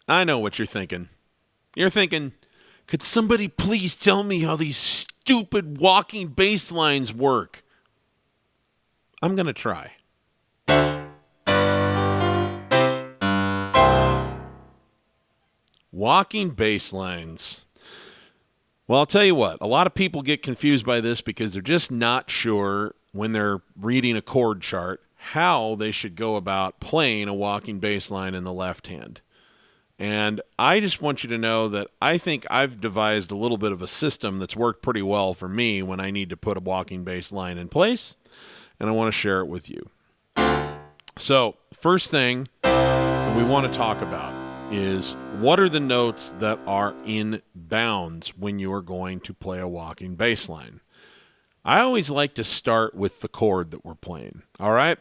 I know what you're thinking. You're thinking, could somebody please tell me how these stupid walking bass lines work? I'm going to try. Walking bass lines. Well, I'll tell you what. A lot of people get confused by this because they're just not sure when they're reading a chord chart how they should go about playing a walking bass line in the left hand. And I just want you to know that I think I've devised a little bit of a system that's worked pretty well for me when I need to put a walking bass line in place, and I want to share it with you. So, first thing that we want to talk about is what are the notes that are in bounds when you are going to play a walking bass line. I always like to start with the chord that we're playing, all right?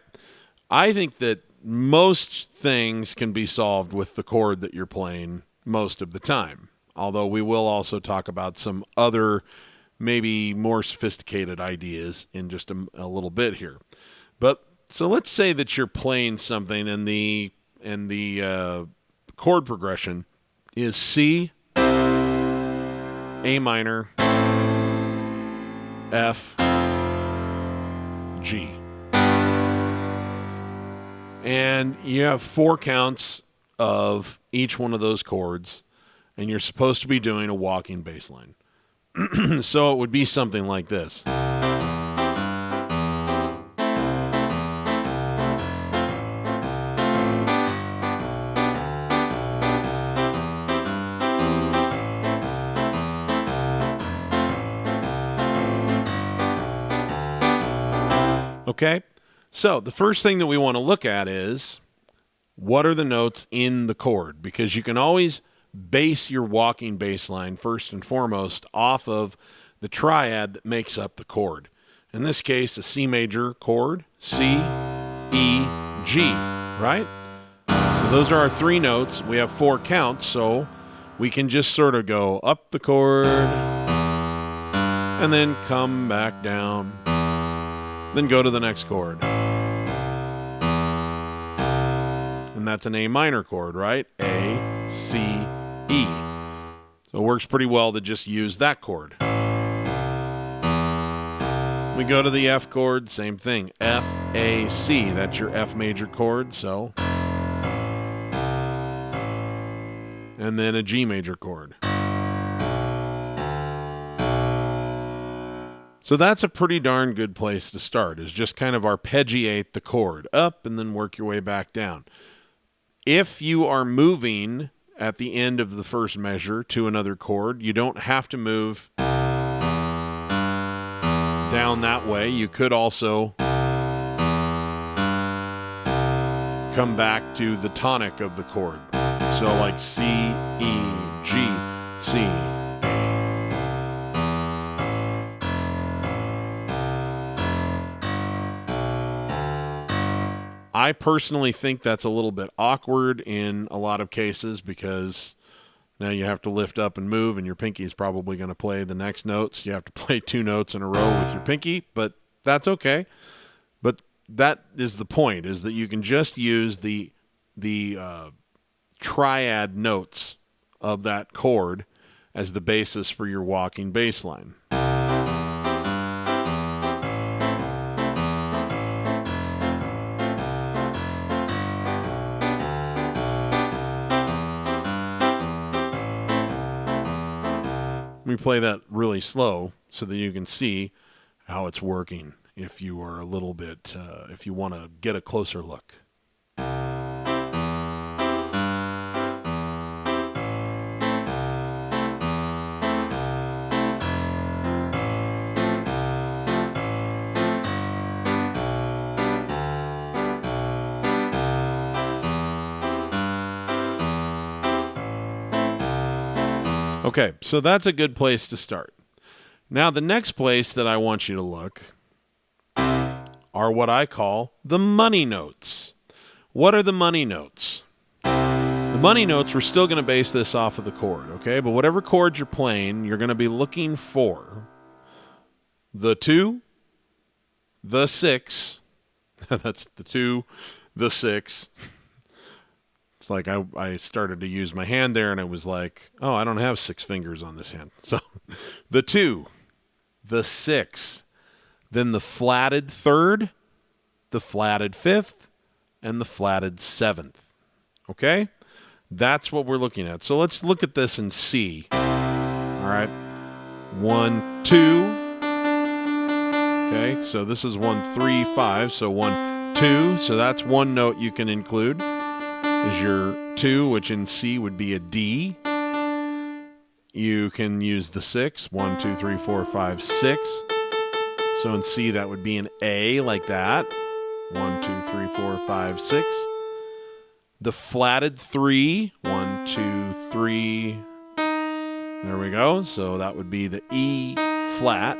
I think that most things can be solved with the chord that you're playing most of the time, although we will also talk about some other maybe more sophisticated ideas in just a little bit here. But so let's say that you're playing something and the chord progression is C, A minor, F, G. And you have 4 counts of each one of those chords, and you're supposed to be doing a walking bass line. So it would be something like this. Okay? So the first thing that we want to look at is what are the notes in the chord? Because you can always base your walking bass line first and foremost off of the triad that makes up the chord. In this case, a C major chord, C, E, G, right? So those are our 3 notes. We have 4 counts, so we can just sort of go up the chord and then come back down, then go to the next chord. And that's an A minor chord, right? A, C, E. So it works pretty well to just use that chord. We go to the F chord, same thing. F, A, C. That's your F major chord, so. And then a G major chord. So that's a pretty darn good place to start, is just kind of arpeggiate the chord up and then work your way back down. If you are moving at the end of the first measure to another chord, you don't have to move down that way. You could also come back to the tonic of the chord. So like C, E, G, C, I personally think that's a little bit awkward in a lot of cases because now you have to lift up and move and your pinky is probably going to play the next notes. You have to play 2 notes in a row with your pinky, but that's okay. But that is the point, is that you can just use the triad notes of that chord as the basis for your walking bass line. Let me play that really slow so that you can see how it's working if you are a little bit, if you want to get a closer look. Okay, so that's a good place to start. Now, the next place that I want you to look are what I call the money notes. What are the money notes? The money notes, we're still going to base this off of the chord, okay? But whatever chord you're playing, you're going to be looking for the 2, the 6, that's the 2, the 6, It's like I started to use my hand there, and it was like, oh, I don't have 6 fingers on this hand. So the 2, the 6, then the flatted 3rd, the flatted 5th, and the flatted 7th. Okay? That's what we're looking at. So let's look at this in C. All right. 1, 2. Okay, so this is 1, 3, 5. So 1, 2. So that's one note you can include is your 2, which in C would be a D. You can use the 6. 1, 2, 3, 4, 5, 6. So in C, that would be an A like that. 1, 2, 3, 4, 5, 6. The flatted 3. 1, 2, 3. There we go. So that would be the E flat.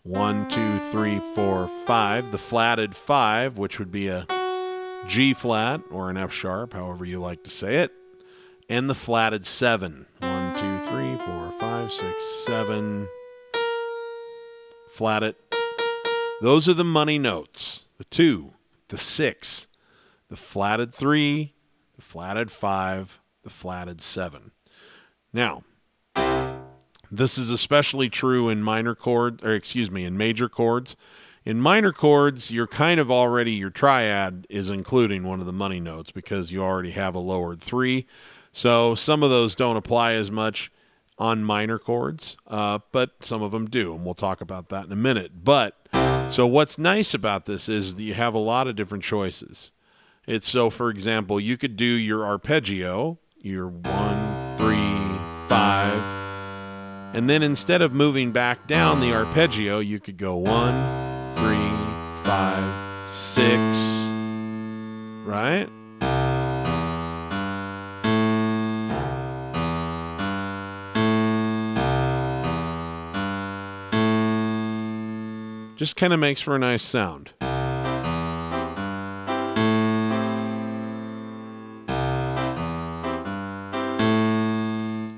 1, 2, 3, 4, 5. The flatted 5, which would be a G flat or an F sharp, however you like to say it. And the flatted 7. 1, 2, 3, 4, 5, 6, 7. Flat it. Those are the money notes. The 2, the 6, the flatted 3, the flatted 5, the flatted 7. Now, this is especially true in major chords. In minor chords, you're kind of already, your triad is including one of the money notes because you already have a lowered 3. So some of those don't apply as much on minor chords, but some of them do, and we'll talk about that in a minute. But so what's nice about this is that you have a lot of different choices. It's so, for example, you could do your arpeggio, your 1, 3, 5, and then instead of moving back down the arpeggio, you could go 1, 3, 5, 6, right? Just kind of makes for a nice sound.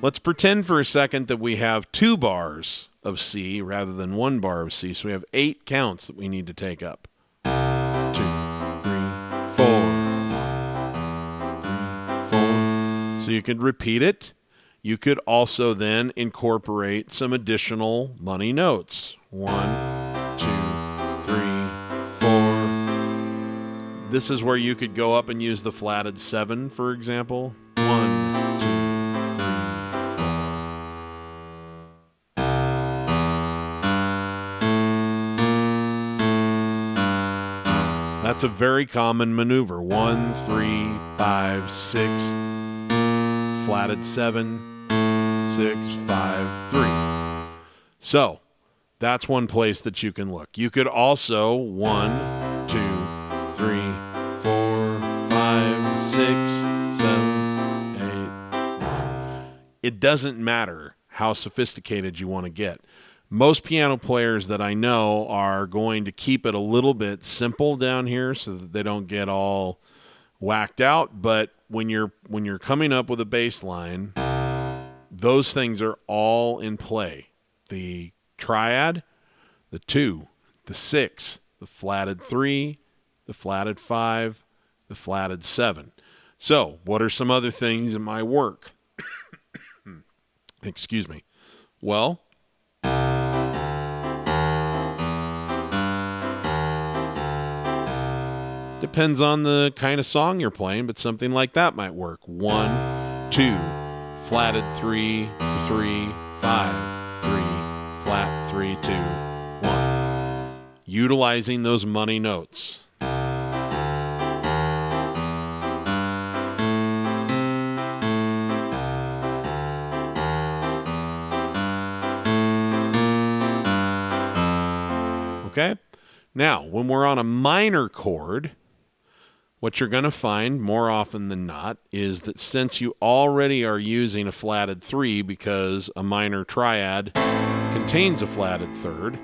Let's pretend for a second that we have 2 bars of C rather than 1 bar of C. So we have 8 counts that we need to take up. 2, 3, 4. 3, 4. So you could repeat it. You could also then incorporate some additional money notes. 1, 2, 3, 4. This is where you could go up and use the flatted 7, for example. 1, 2, 3, 4. That's a very common maneuver. 1, 3, 5, 6. Flatted 7, 6, 5, 3. So that's one place that you can look. You could also 1, 2, 3, 4, 5, 6, 7, 8, 9. It doesn't matter how sophisticated you want to get. Most piano players that I know are going to keep it a little bit simple down here so that they don't get all whacked out. But when you're coming up with a bass line, those things are all in play. The triad, the 2, the 6, the flatted 3, the flatted 5, the flatted 7. So, what are some other things in my work? Excuse me. Well, depends on the kind of song you're playing, but something like that might work. 1, 2, flatted 3, 3, 5, 3, flat 3, 2, 1. Utilizing those money notes. Okay? Now, when we're on a minor chord, what you're going to find more often than not is that since you already are using a flatted 3 because a minor triad contains a flatted 3rd,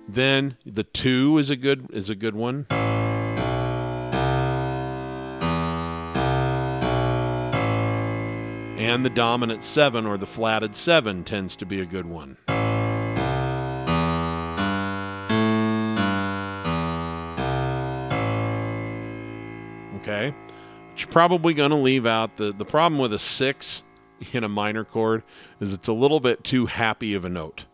then the 2 is a good one. And the dominant 7 or the flatted 7 tends to be a good one. Okay, But you're probably going to leave out the problem with a 6 in a minor chord is it's a little bit too happy of a note.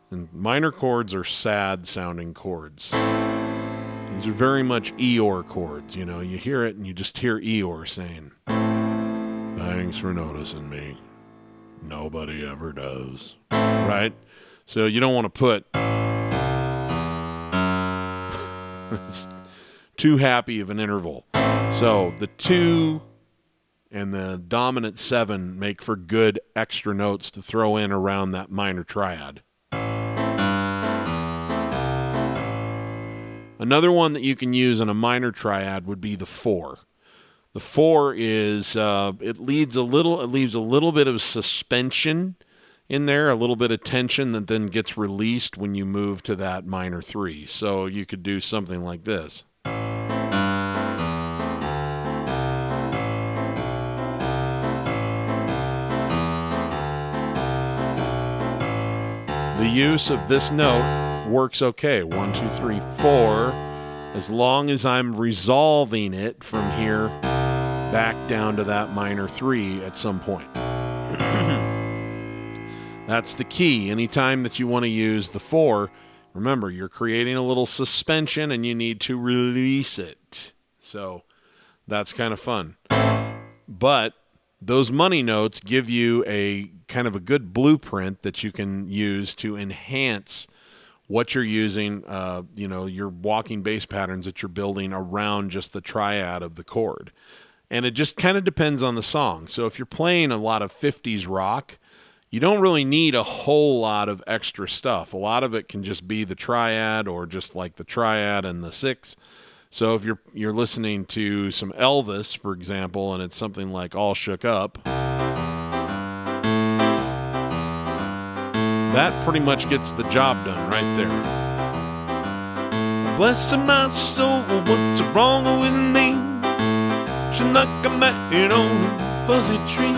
And minor chords are sad sounding chords. These are very much Eeyore chords. You know, you hear it and you just hear Eeyore saying, "Thanks for noticing me. Nobody ever does." Right? So you don't want to put it's too happy of an interval. So the 2 and the dominant 7 make for good extra notes to throw in around that minor triad. Another one that you can use in a minor triad would be the 4. The 4 is it leaves a little bit of suspension in there, a little bit of tension that then gets released when you move to that minor 3. So you could do something like this. The use of this note works okay. 1, 2, 3, 4. As long as I'm resolving it from here back down to that minor 3 at some point. That's the key. Anytime that you want to use the 4, remember, you're creating a little suspension and you need to release it. So that's kind of fun. But those money notes give you a kind of a good blueprint that you can use to enhance what you're using, your walking bass patterns that you're building around just the triad of the chord. And it just kind of depends on the song. So if you're playing a lot of 50s rock, you don't really need a whole lot of extra stuff. A lot of it can just be the triad or just like the triad and the 6. So if you're listening to some Elvis, for example, and it's something like All Shook Up, that pretty much gets the job done right there. Bless my soul, what's wrong with me? She's like a man on fuzzy tree.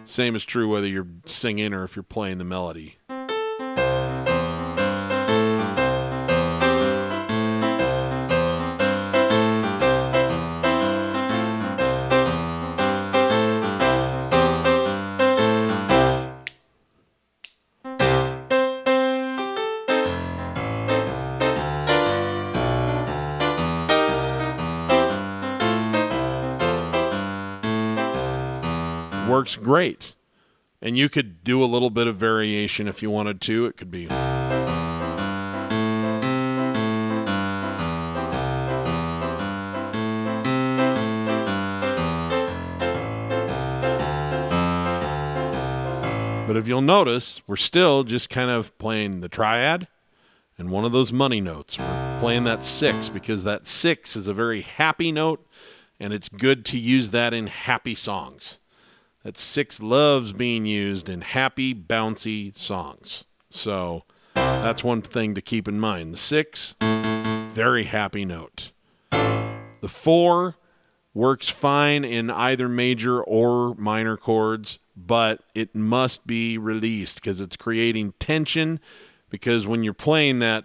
Same is true whether you're singing or if you're playing the melody. Works great. And you could do a little bit of variation if you wanted to. It could be. But if you'll notice, we're still just kind of playing the triad and one of those money notes. We're playing that 6 because that 6 is a very happy note, and it's good to use that in happy songs. That 6 loves being used in happy, bouncy songs. So that's one thing to keep in mind. The 6, very happy note. The 4 works fine in either major or minor chords, but it must be released because it's creating tension. Because when you're playing the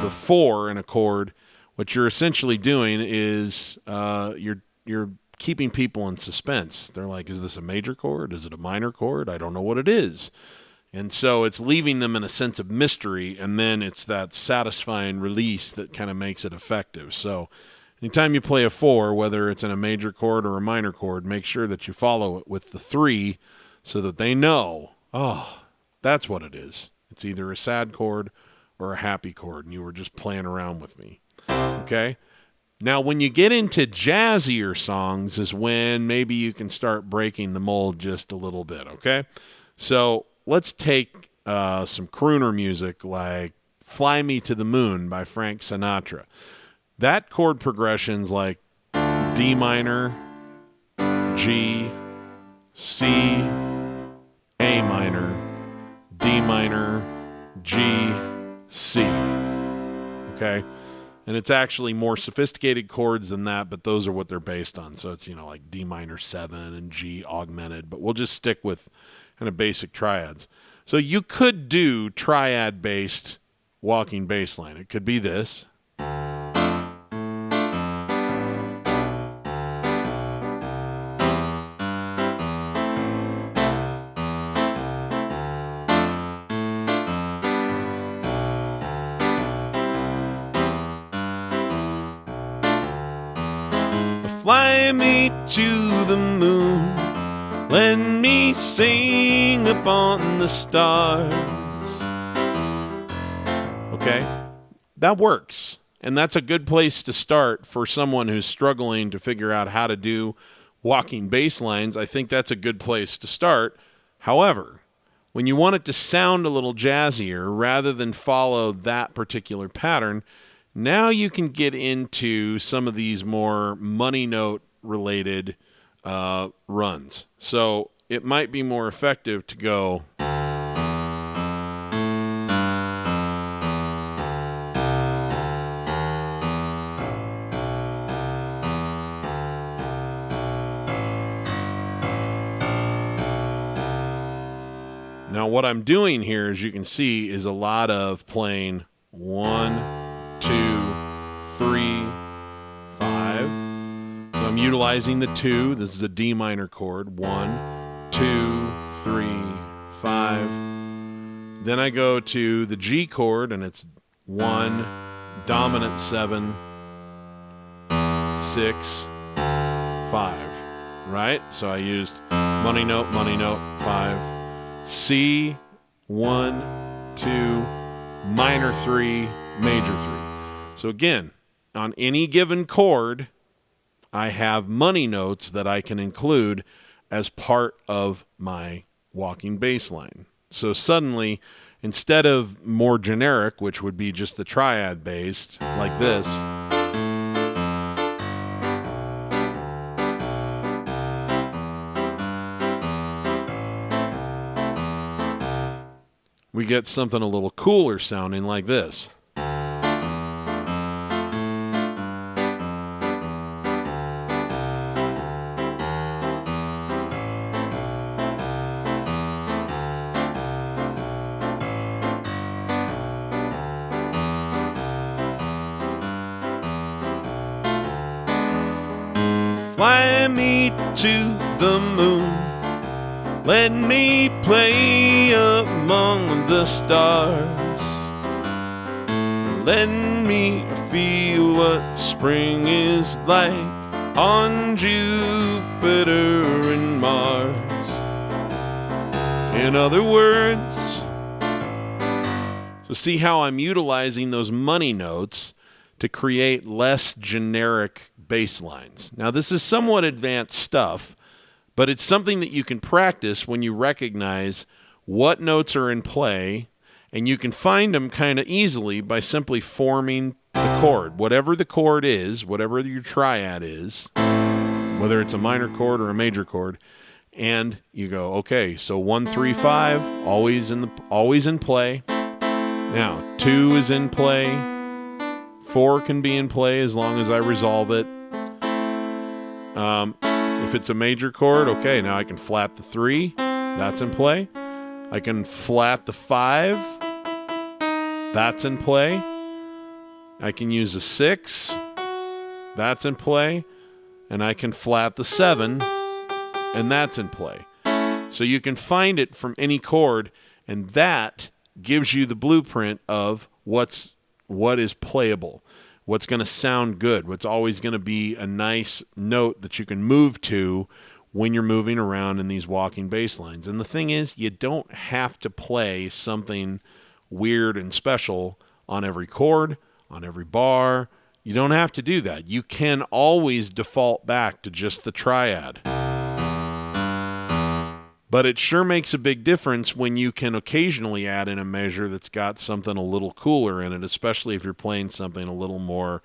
4 in a chord, what you're essentially doing is you're keeping people in suspense. They're like, is this a major chord? Is it a minor chord? I don't know what it is. And so it's leaving them in a sense of mystery, and then it's that satisfying release that kind of makes it effective. So anytime you play a 4, whether it's in a major chord or a minor chord, make sure that you follow it with the 3 so that they know, oh, that's what it is. It's either a sad chord or a happy chord, and you were just playing around with me. Okay? Now, when you get into jazzier songs is when maybe you can start breaking the mold just a little bit, okay? So let's take some crooner music like Fly Me to the Moon by Frank Sinatra. That chord progression's like D minor, G, C, A minor, D minor, G, C, okay? And it's actually more sophisticated chords than that, but those are what they're based on. So it's, like D minor 7 and G augmented, but we'll just stick with kind of basic triads. So you could do triad-based walking bass line. It could be this. Fly me to the moon, let me sing upon the stars. Okay, that works. And that's a good place to start for someone who's struggling to figure out how to do walking bass lines. I think that's a good place to start. However, when you want it to sound a little jazzier, rather than follow that particular pattern, now you can get into some of these more money note related runs. So it might be more effective to go. Now what I'm doing here, as you can see, is a lot of playing 1, 2, 3, 5. So I'm utilizing the 2. This is a D minor chord. 1, 2, 3, 5. Then I go to the G chord, and it's 1, dominant 7, 6, 5. Right? So I used money note, 5. C, 1, 2, minor 3, major 3. So again, on any given chord, I have money notes that I can include as part of my walking bass line. So suddenly, instead of more generic, which would be just the triad based, like this, we get something a little cooler sounding like this. Fly me to the moon, let me play among the stars. Let me feel what spring is like on Jupiter and Mars. In other words, so see how I'm utilizing those money notes to create less generic bass lines. Now, this is somewhat advanced stuff, but it's something that you can practice when you recognize what notes are in play, and you can find them kind of easily by simply forming the chord. Whatever the chord is, whatever your triad is, whether it's a minor chord or a major chord, and you go, okay, so 1, 3, 5, always in play. Now, 2 is in play. 4 can be in play as long as I resolve it. If it's a major chord, okay, now I can flat the 3. That's in play. I can flat the 5. That's in play. I can use a 6. That's in play. And I can flat the 7. And that's in play. So you can find it from any chord, and that gives you the blueprint of what is playable, what's going to sound good, what's always going to be a nice note that you can move to when you're moving around in these walking bass lines. And the thing is, you don't have to play something weird and special on every chord, on every bar. You don't have to do that. You can always default back to just the triad. But it sure makes a big difference when you can occasionally add in a measure that's got something a little cooler in it, especially if you're playing something a little more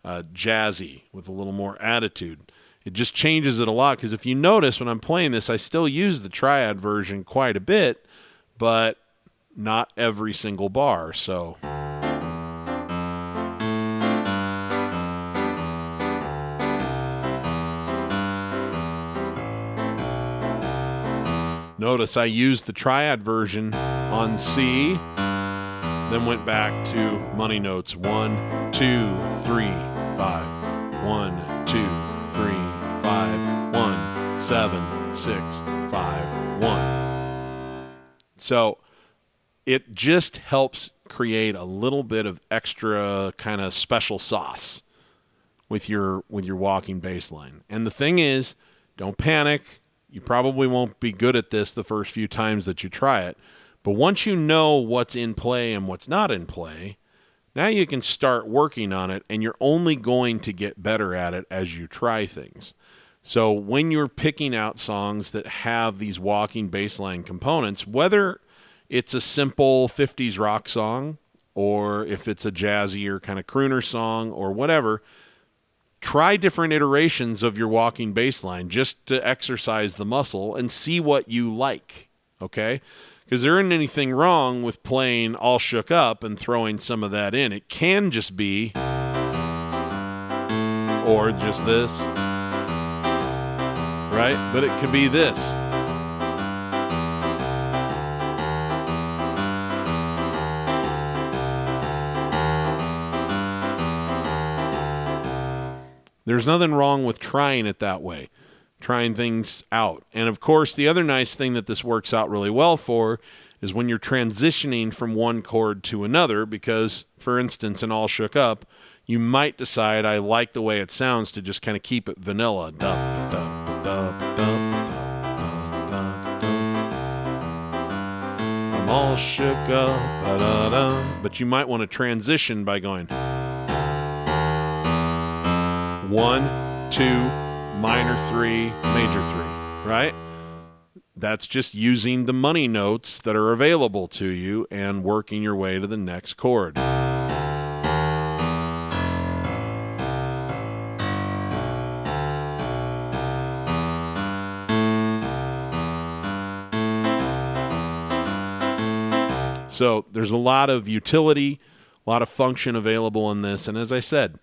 jazzy with a little more attitude. It just changes it a lot, because if you notice when I'm playing this, I still use the triad version quite a bit, but not every single bar. So notice I used the triad version on C, then went back to money notes 1, 2, 3, 5, 1, 2, 3, 5, 1, 7, 6, 5, 1. So it just helps create a little bit of extra kind of special sauce with your walking bass line. And the thing is, don't panic. You probably won't be good at this the first few times that you try it. But once you know what's in play and what's not in play, now you can start working on it, and you're only going to get better at it as you try things. So when you're picking out songs that have these walking bass line components, whether it's a simple 50s rock song or if it's a jazzier kind of crooner song or whatever, try different iterations of your walking bass line just to exercise the muscle and see what you like, okay? Because there isn't anything wrong with playing All Shook Up and throwing some of that in. It can just be, or just this, right? But it could be this. There's nothing wrong with trying it that way, trying things out. And of course, the other nice thing that this works out really well for is when you're transitioning from one chord to another, because, for instance, in All Shook Up, you might decide, I like the way it sounds, to just kind of keep it vanilla. I'm all shook up, but you might want to transition by going 1, 2, minor 3, major 3, right? That's just using the money notes that are available to you and working your way to the next chord. So there's a lot of utility, a lot of function available in this. And as I said,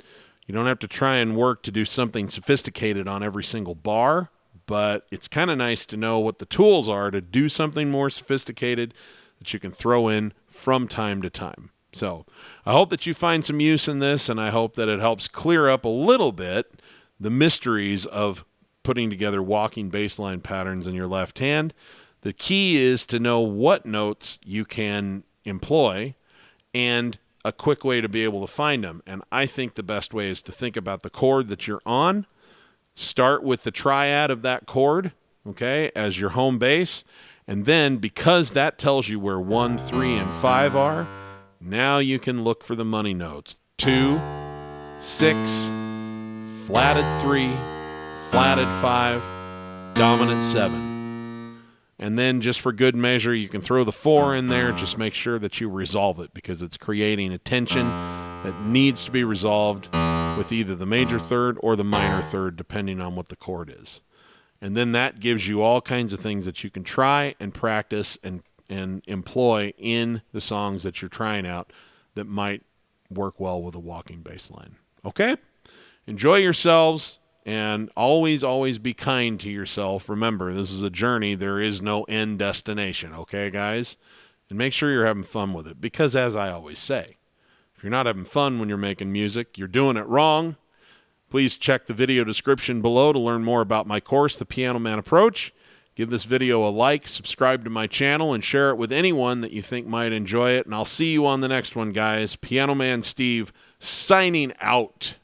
you don't have to try and work to do something sophisticated on every single bar, but it's kind of nice to know what the tools are to do something more sophisticated that you can throw in from time to time. So I hope that you find some use in this, and I hope that it helps clear up a little bit the mysteries of putting together walking bass line patterns in your left hand. The key is to know what notes you can employ and a quick way to be able to find them. And I think the best way is to think about the chord that you're on. Start with the triad of that chord, okay, as your home bass. And then, because that tells you where 1, 3, and 5 are, now you can look for the money notes. 2, 6, flatted 3, flatted 5, dominant 7. And then, just for good measure, you can throw the 4 in there. Just make sure that you resolve it, because it's creating a tension that needs to be resolved with either the major third or the minor third, depending on what the chord is. And then that gives you all kinds of things that you can try and practice and employ in the songs that you're trying out that might work well with a walking bass line. Okay? Enjoy yourselves. And always be kind to yourself. Remember, this is a journey. There is no end destination, okay, guys? And make sure you're having fun with it. Because, as I always say, if you're not having fun when you're making music, you're doing it wrong. Please check the video description below to learn more about my course, The Piano Man Approach. Give this video a like, subscribe to my channel, and share it with anyone that you think might enjoy it. And I'll see you on the next one, guys. Piano Man Steve, signing out.